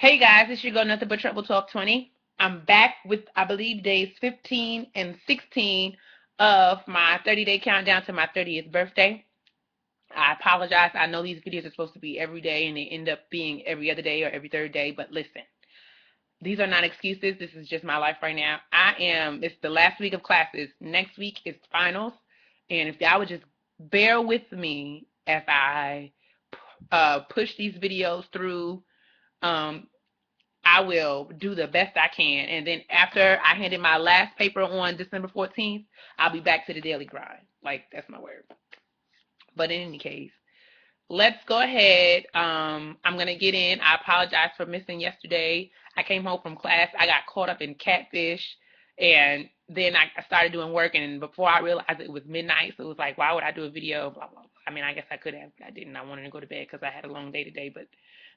Hey guys, it's your girl Nothing But Trouble 1220. I'm back with, I believe, days 15 and 16 of my 30-day countdown to my 30th birthday. I apologize. I know these videos are supposed to be every day and they end up being every other day or every third day, but listen, these are not excuses. This is just my life right now. It's the last week of classes. Next week is finals. And if y'all would just bear with me as I push these videos through, um, I will do the best I can. And then after I hand in my last paper on December 14th, I'll be back to the daily grind. Like, that's my word. But in any case, let's go ahead. I'm going to get in. I apologize for missing yesterday. I came home from class. I got caught up in catfish. And then I started doing work. And before I realized it was midnight, so it was like, why would I do a video? Blah, blah, blah. I mean, I guess I could have, but I didn't. I wanted to go to bed because I had a long day today. But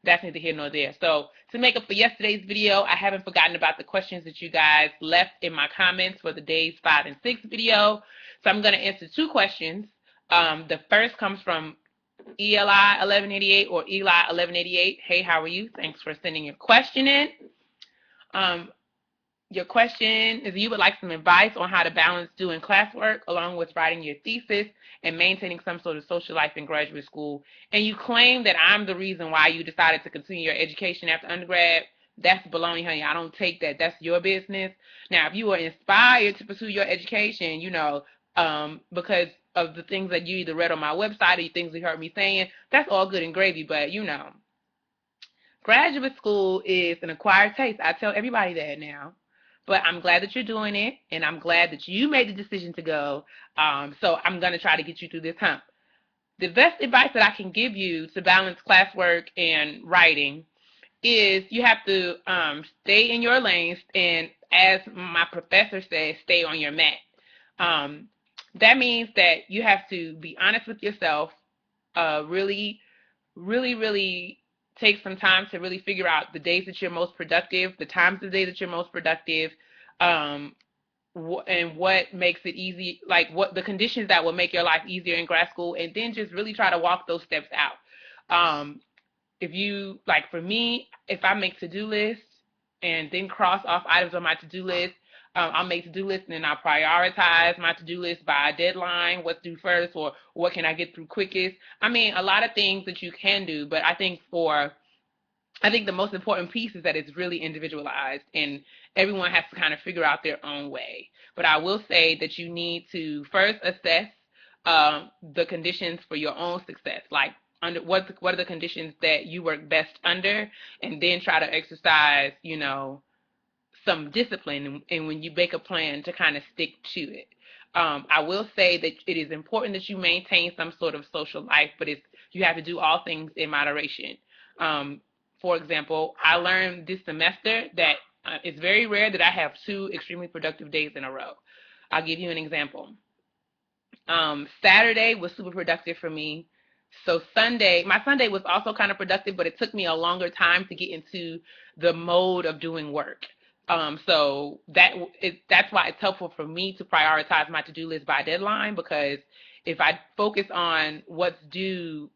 that's neither here nor there. So to make up for yesterday's video, I haven't forgotten about the questions that you guys left in my comments for the days 5 and 6 video. So I'm going to answer two questions. The first comes from ELI 1188 or Eli 1188. Hey, how are you? Thanks for sending your question in. Your question is, you would like some advice on how to balance doing classwork along with writing your thesis and maintaining some sort of social life in graduate school. And you claim that I'm the reason why you decided to continue your education after undergrad. That's baloney, honey. I don't take that. That's your business. Now, if you were inspired to pursue your education, because of the things that you either read on my website or things you heard me saying, that's all good and gravy. But, graduate school is an acquired taste. I tell everybody that now. But I'm glad that you're doing it, and I'm glad that you made the decision to go. So I'm going to try to get you through this hump. The best advice that I can give you to balance classwork and writing is you have to stay in your lanes, and as my professor says, stay on your mat. That means that you have to be honest with yourself, really, really, really take some time to really figure out the days that you're most productive, the times of the day that you're most productive, um, and what makes it easy, like what the conditions that will make your life easier in grad school, and then just really try to walk those steps out. If you, like for me, if I make to-do lists and then cross off items on my to-do list, I'll make to-do lists and then I'll prioritize my to-do list by a deadline, what's due first or what can I get through quickest. I mean, a lot of things that you can do, but I think the most important piece is that it's really individualized and everyone has to kind of figure out their own way. But I will say that you need to first assess the conditions for your own success. Like, under what are the conditions that you work best under, and then try to exercise, some discipline, and when you make a plan to kind of stick to it. I will say that it is important that you maintain some sort of social life, but you have to do all things in moderation. For example, I learned this semester that it's very rare that I have 2 extremely productive days in a row. I'll give you an example. Saturday was super productive for me. So my Sunday was also kind of productive, but it took me a longer time to get into the mode of doing work. So that's why it's helpful for me to prioritize my to-do list by deadline, because if I focus on what's due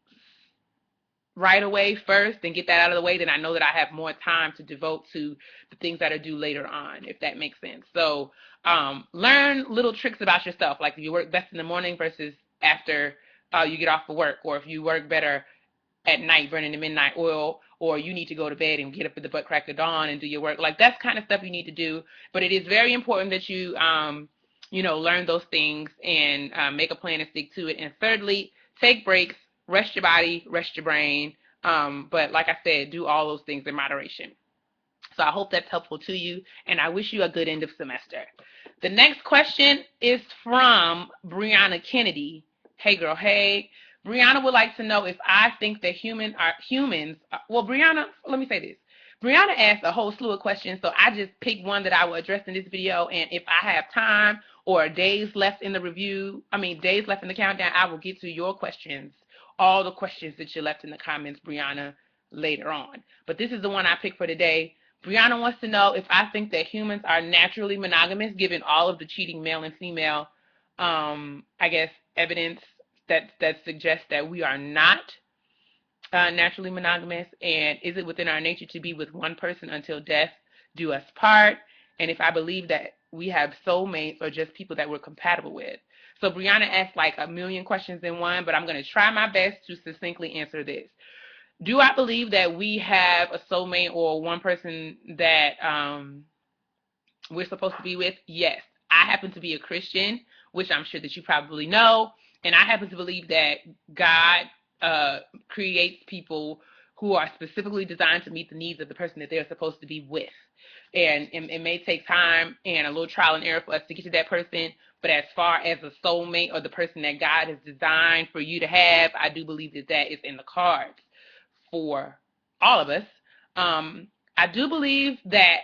right away first and get that out of the way, then I know that I have more time to devote to the things that are due later on, if that makes sense. So learn little tricks about yourself, like if you work best in the morning versus after you get off of work, or if you work better at night burning the midnight oil, or you need to go to bed and get up at the butt crack of dawn and do your work. Like, that's kind of stuff you need to do. But it is very important that you learn those things and make a plan and stick to it. And thirdly, take breaks, rest your body, rest your brain. But like I said, do all those things in moderation. So I hope that's helpful to you, and I wish you a good end of semester. The next question is from Brianna Kennedy. Hey, girl, hey. Brianna would like to know if I think that Brianna, let me say this. Brianna asked a whole slew of questions, so I just picked one that I will address in this video, and if I have time or days left in the countdown, I will get to your questions, all the questions that you left in the comments, Brianna, later on. But this is the one I picked for today. Brianna wants to know if I think that humans are naturally monogamous, given all of the cheating male and female, evidence that suggests that we are not. naturally monogamous? And is it within our nature to be with one person until death do us part? And if I believe that we have soulmates or just people that we're compatible with. So Brianna asked like a million questions in one, but I'm going to try my best to succinctly answer this. Do I believe that we have a soulmate or one person that we're supposed to be with? Yes. I happen to be a Christian, which I'm sure that you probably know, and I happen to believe that God creates people who are specifically designed to meet the needs of the person that they're supposed to be with. And it may take time and a little trial and error for us to get to that person, but as far as a soulmate or the person that God has designed for you to have, I do believe that that is in the cards for all of us. I do believe that,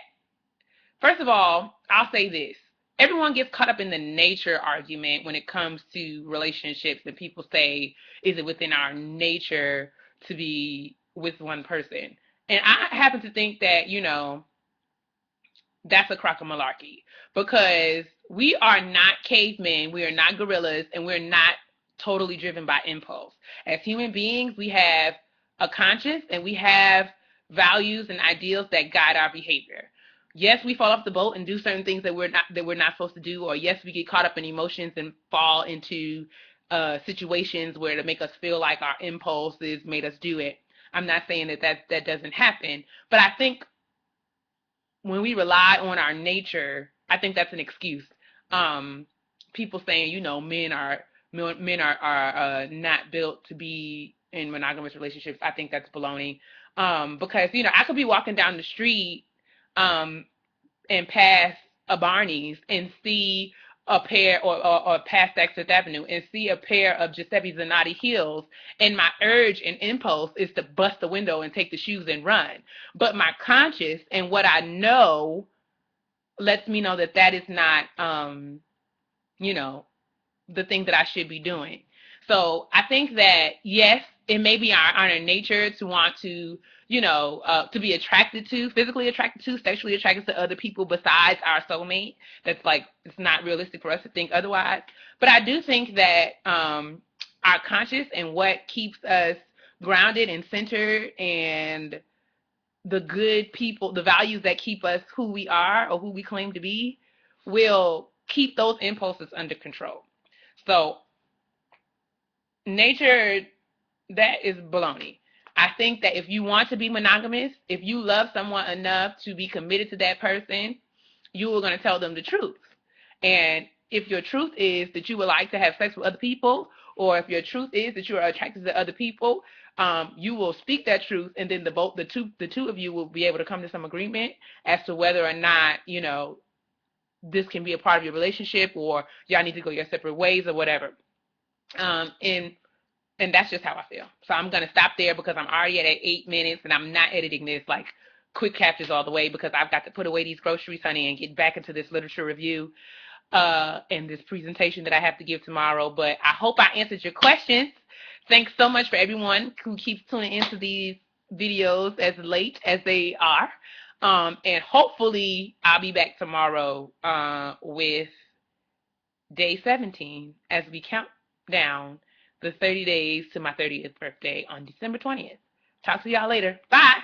first of all, I'll say this. Everyone gets caught up in the nature argument when it comes to relationships, and people say, is it within our nature to be with one person? And I happen to think that, that's a crock of malarkey, because we are not cavemen, we are not gorillas, and we're not totally driven by impulse. As human beings, we have a conscience and we have values and ideals that guide our behavior. Yes, we fall off the boat and do certain things that we're not supposed to do, or yes, we get caught up in emotions and fall into situations where to make us feel like our impulses made us do it. I'm not saying that doesn't happen, but I think when we rely on our nature, I think that's an excuse. People saying, men are not built to be in monogamous relationships. I think that's baloney. Because I could be walking down the street, and pass a Barney's and see a pair, or past Exeter Avenue and see a pair of Giuseppe Zanotti heels, and my urge and impulse is to bust the window and take the shoes and run. But my conscience and what I know lets me know that that is not, you know, the thing that I should be doing. So I think that, yes, it may be our nature to want to, to be attracted to, physically attracted to, sexually attracted to other people besides our soulmate. That's like, it's not realistic for us to think otherwise. But I do think that our conscience and what keeps us grounded and centered, and the good people, the values that keep us who we are or who we claim to be, will keep those impulses under control. So nature, that is baloney. I think that if you want to be monogamous, if you love someone enough to be committed to that person, you are going to tell them the truth. And if your truth is that you would like to have sex with other people, or if your truth is that you are attracted to other people, you will speak that truth, and then the two of you will be able to come to some agreement as to whether or not this can be a part of your relationship, or y'all need to go your separate ways or whatever. And that's just how I feel. So I'm going to stop there because I'm already at 8 minutes, and I'm not editing this like quick captures all the way, because I've got to put away these groceries, honey, and get back into this literature review and this presentation that I have to give tomorrow. But I hope I answered your questions. Thanks so much for everyone who keeps tuning into these videos as late as they are. And hopefully I'll be back tomorrow with day 17 as we count down the 30 days to my 30th birthday on December 20th. Talk to y'all later. Bye.